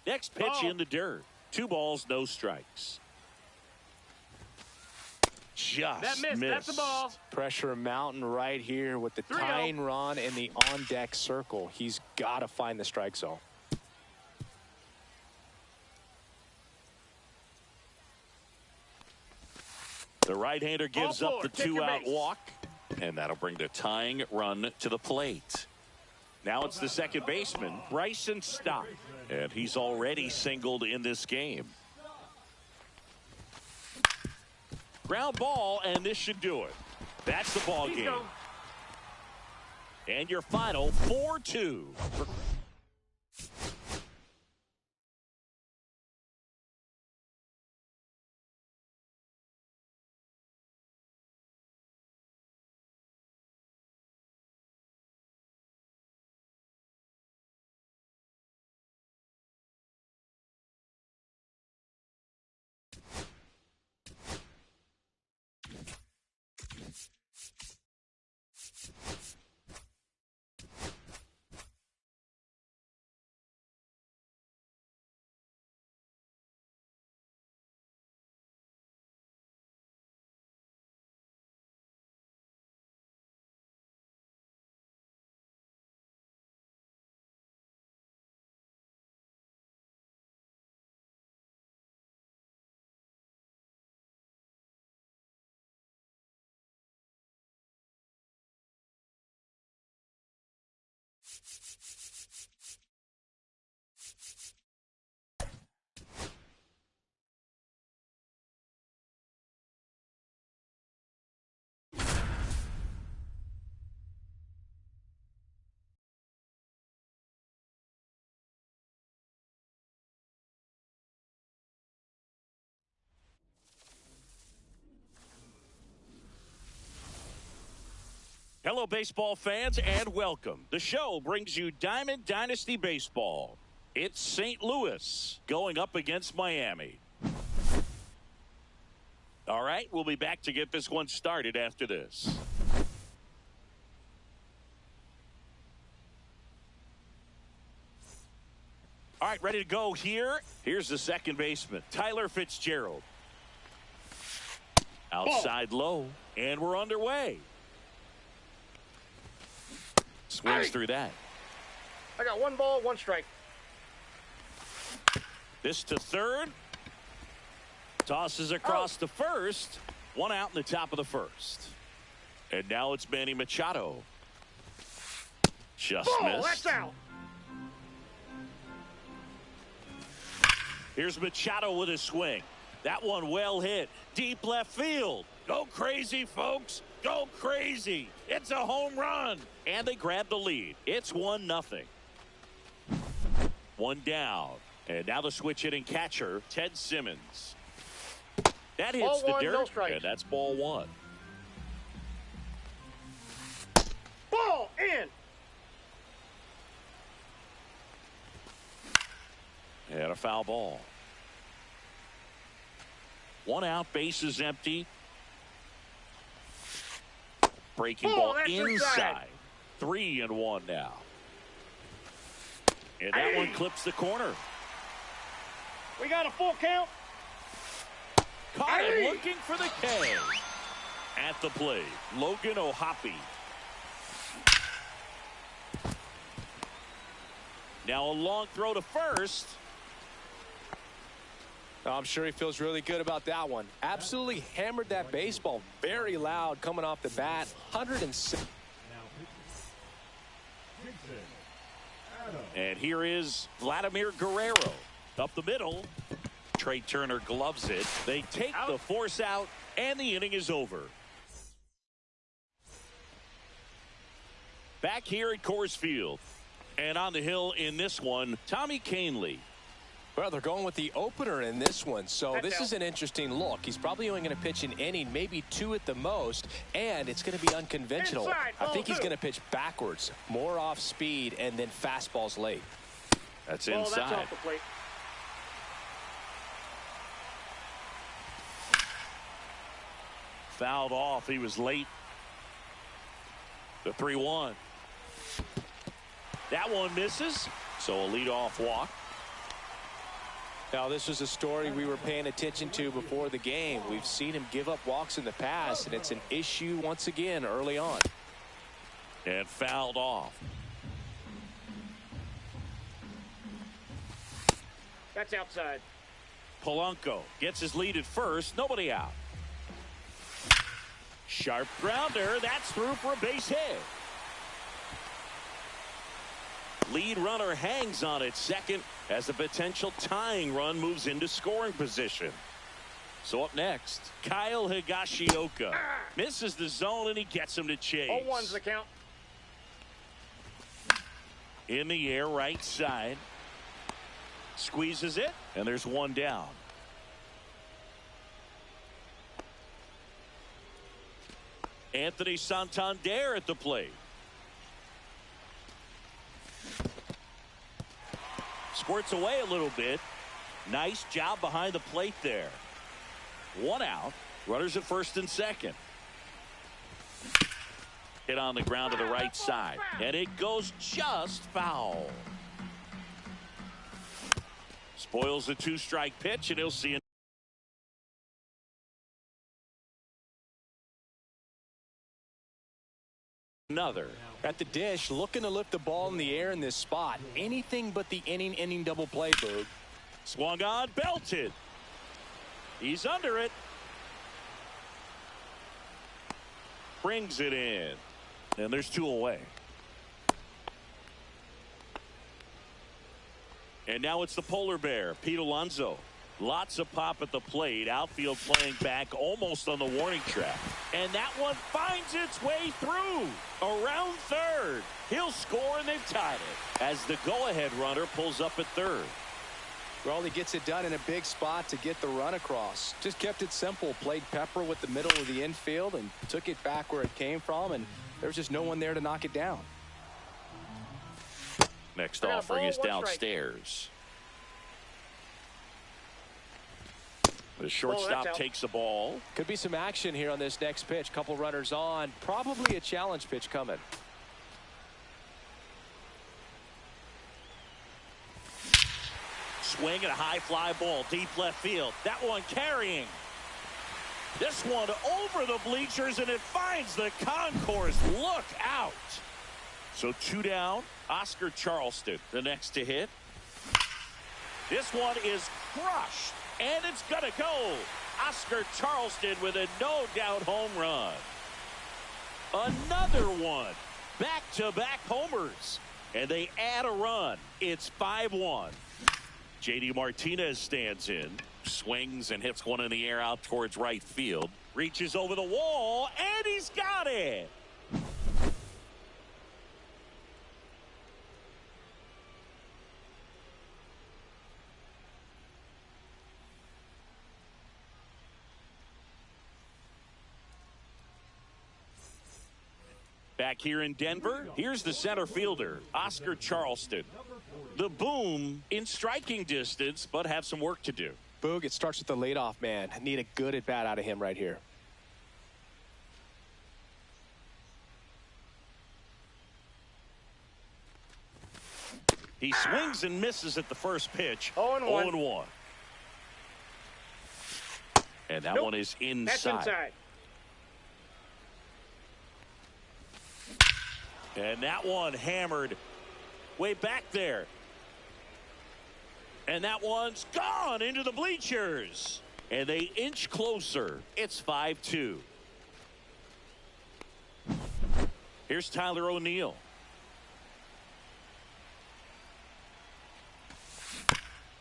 Next pitch Ball. in the dirt. 2 balls, no strikes. Just That missed. That's a ball. Pressure mountain right here with the 3-0. tying run in the on-deck circle. He's got to find the strike zone. The right-hander gives Ball up the four. Take your 2-out base. walk. And that'll bring the tying run to the plate. Now it's the second baseman, Bryson Stott. And he's already singled in this game. Ground ball, and this should do it. That's the ball game. And your final 4-2. Hello, baseball fans, and welcome. The show brings you Diamond Dynasty Baseball. It's St. Louis going up against Miami. All right, we'll be back to get this one started after this. All right, ready to go here. Here's the second baseman, Tyler Fitzgerald. Outside low, and we're underway. Swings through that. I got 1 ball, 1 strike. This to third. Tosses across to first. 1 out in the top of the first. And now it's Manny Machado. Just missed. That's out. Here's Machado with a swing. That one well hit. Deep left field. Go crazy, folks. Go crazy. It's a home run. And they grab the lead. It's 1-0. One down. And now the switch hitting catcher, Ted Simmons. That hits Ball the one, no dirt. strikes. And that's ball one. Ball in. And a foul ball. One out, bases empty. Breaking Oh, ball that's inside. 3-1 now. And that one clips the corner. We got a full count. Caught him looking for the K. At the plate, Logan O'Hoppe. Now a long throw to first. I'm sure he feels really good about that one. Absolutely hammered that baseball. Very loud coming off the bat. 106. And here is Vladimir Guerrero. Up the middle. Trey Turner gloves it. They take the force out, and the inning is over. Back here at Coors Field. And on the hill in this one, Tommy Kahnle. Well, they're going with the opener in this one, so this is an interesting look. He's probably only going to pitch an inning, maybe two at the most, and it's going to be unconventional. Inside, I think he's two. going to pitch backwards, more off speed, and then fastballs late. That's Ball, inside. that's off the plate. Fouled off. He was late. The 3-1. That one misses. So a leadoff walk. Now, this was a story we were paying attention to before the game. We've seen him give up walks in the past, and it's an issue once again early on. And fouled off. That's outside. Polanco gets his lead at first. Nobody out. Sharp grounder. That's through for a base hit. Lead runner hangs on at second as a potential tying run moves into scoring position. So up next, Kyle Higashioka misses the zone and he gets him to chase. 0-1's the count. In the air, right side. Squeezes it, and there's one down. Anthony Santander at the plate. Squirts away a little bit. Nice job behind the plate there. One out. Runners at first and second. Hit on the ground to the right side. And it goes just foul. Spoils the two-strike pitch, and he'll see another. At the dish, looking to lift the ball in the air in this spot. Anything but the inning double play, Boog. Swung on, belted. He's under it. Brings it in. And there's two away. And now it's the polar bear, Pete Alonso. Lots of pop at the plate. Outfield playing back almost on the warning track. And that one finds its way through. Around third. He'll score, and they've tied it as the go-ahead runner pulls up at third. Well, he gets it done in a big spot to get the run across. Just kept it simple. Played pepper with the middle of the infield and took it back where it came from, and there was just no one there to knock it down. Next offering is downstairs. The shortstop takes the ball. Could be some action here on this next pitch. Couple runners on. Probably a challenge pitch coming. Swing and a high fly ball deep left field. That one carrying. This one over the bleachers, and it finds the concourse. Look out. So two down. Oscar Charleston, the next to hit. This one is crushed, and it's going to go. Oscar Charleston with a no-doubt home run. Another one. Back-to-back homers. And they add a run. It's 5-1. J.D. Martinez stands in. Swings and hits one in the air out towards right field. Reaches over the wall, and he's got it. Back here in Denver, here's the center fielder, Oscar Charleston. The Boom in striking distance, but have some work to do. Boog, it starts with the leadoff man. Need a good at-bat out of him right here. He swings and misses at the first pitch. 0-1. 0-1. And that one is inside. That's inside. And that one hammered way back there. And that one's gone into the bleachers. And they inch closer. It's 5-2. Here's Tyler O'Neill.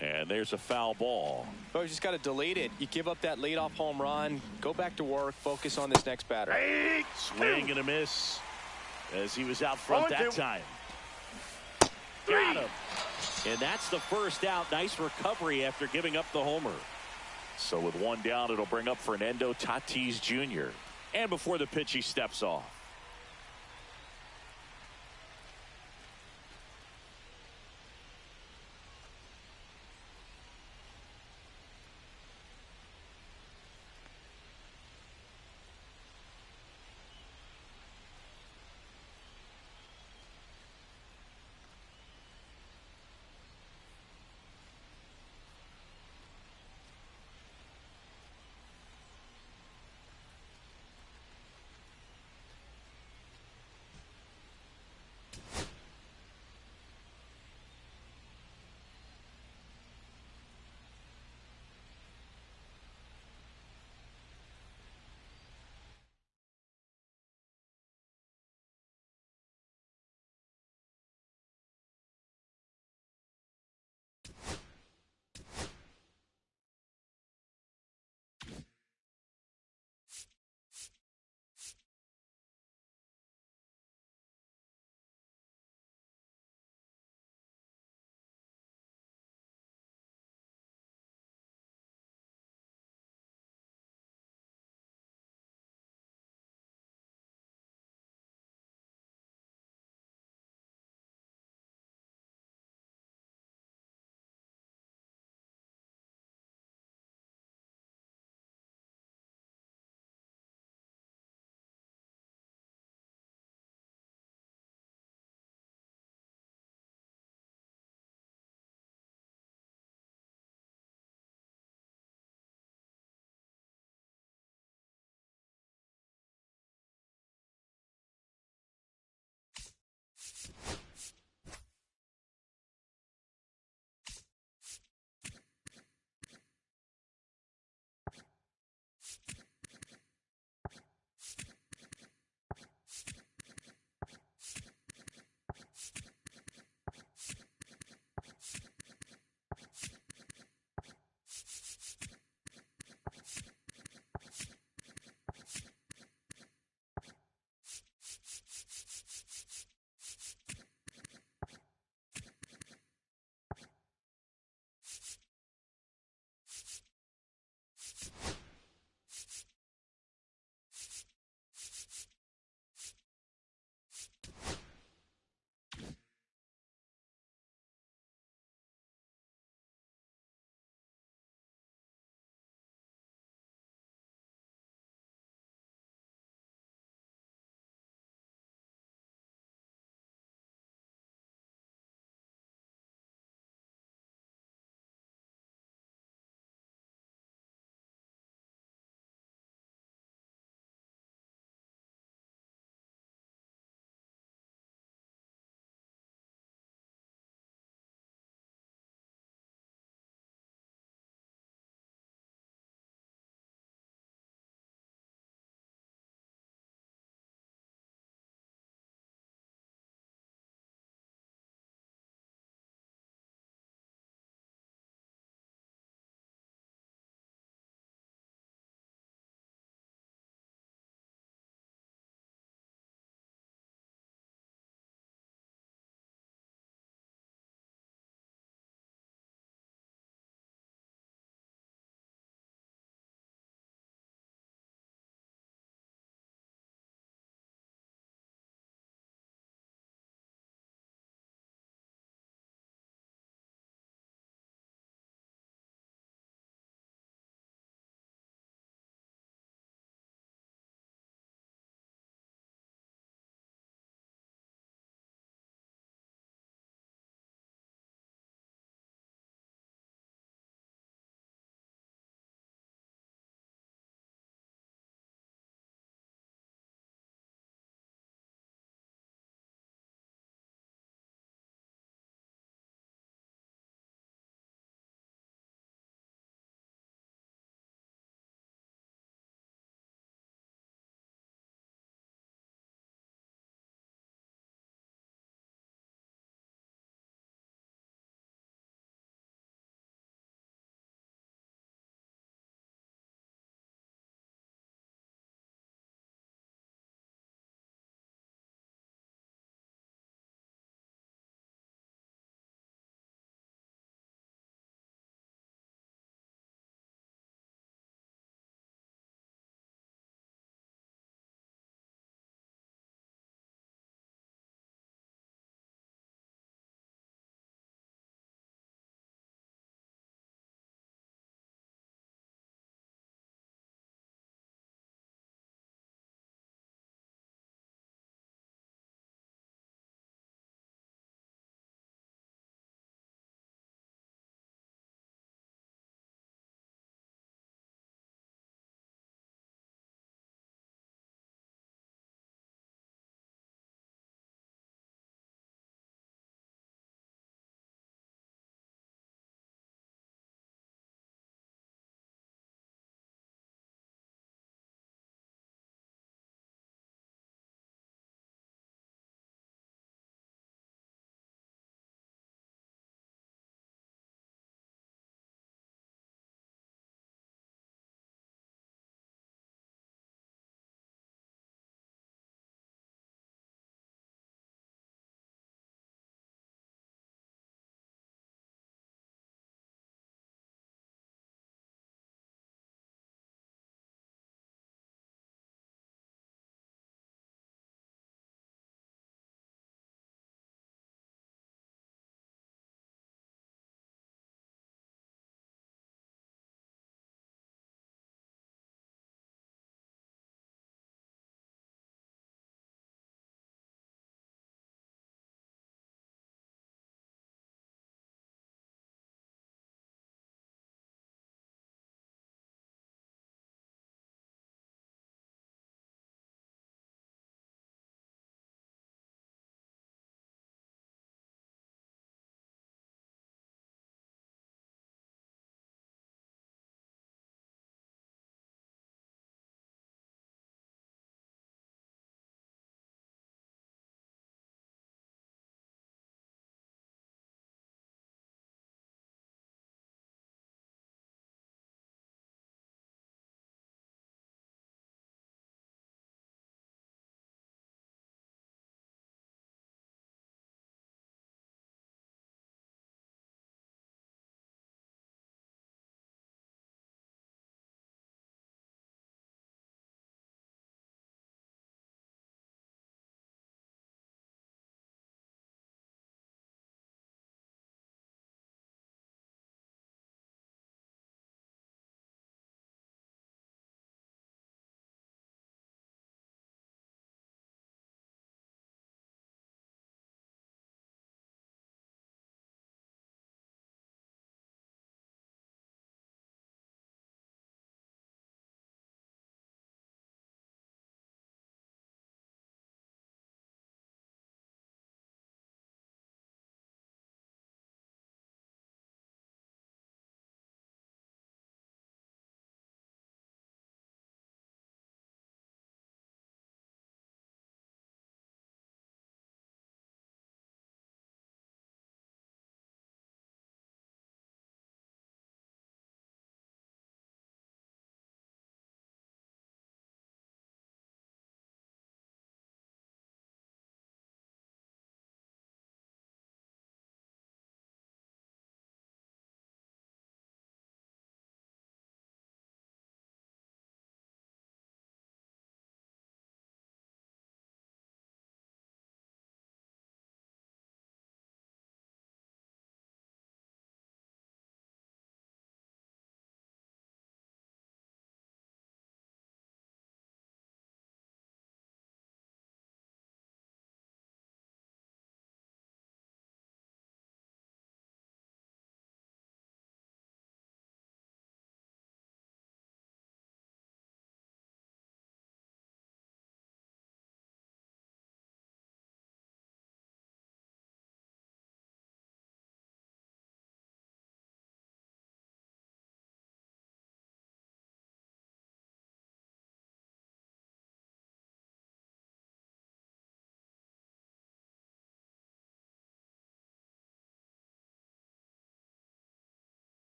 And there's a foul ball. Oh, you just got to delete it. You give up that leadoff home run. Go back to work. Focus on this next batter. Swing and a miss as he was out front that time. Got him. And that's the first out. Nice recovery after giving up the homer. So with one down, it'll bring up Fernando Tatis Jr. And before the pitch, he steps off.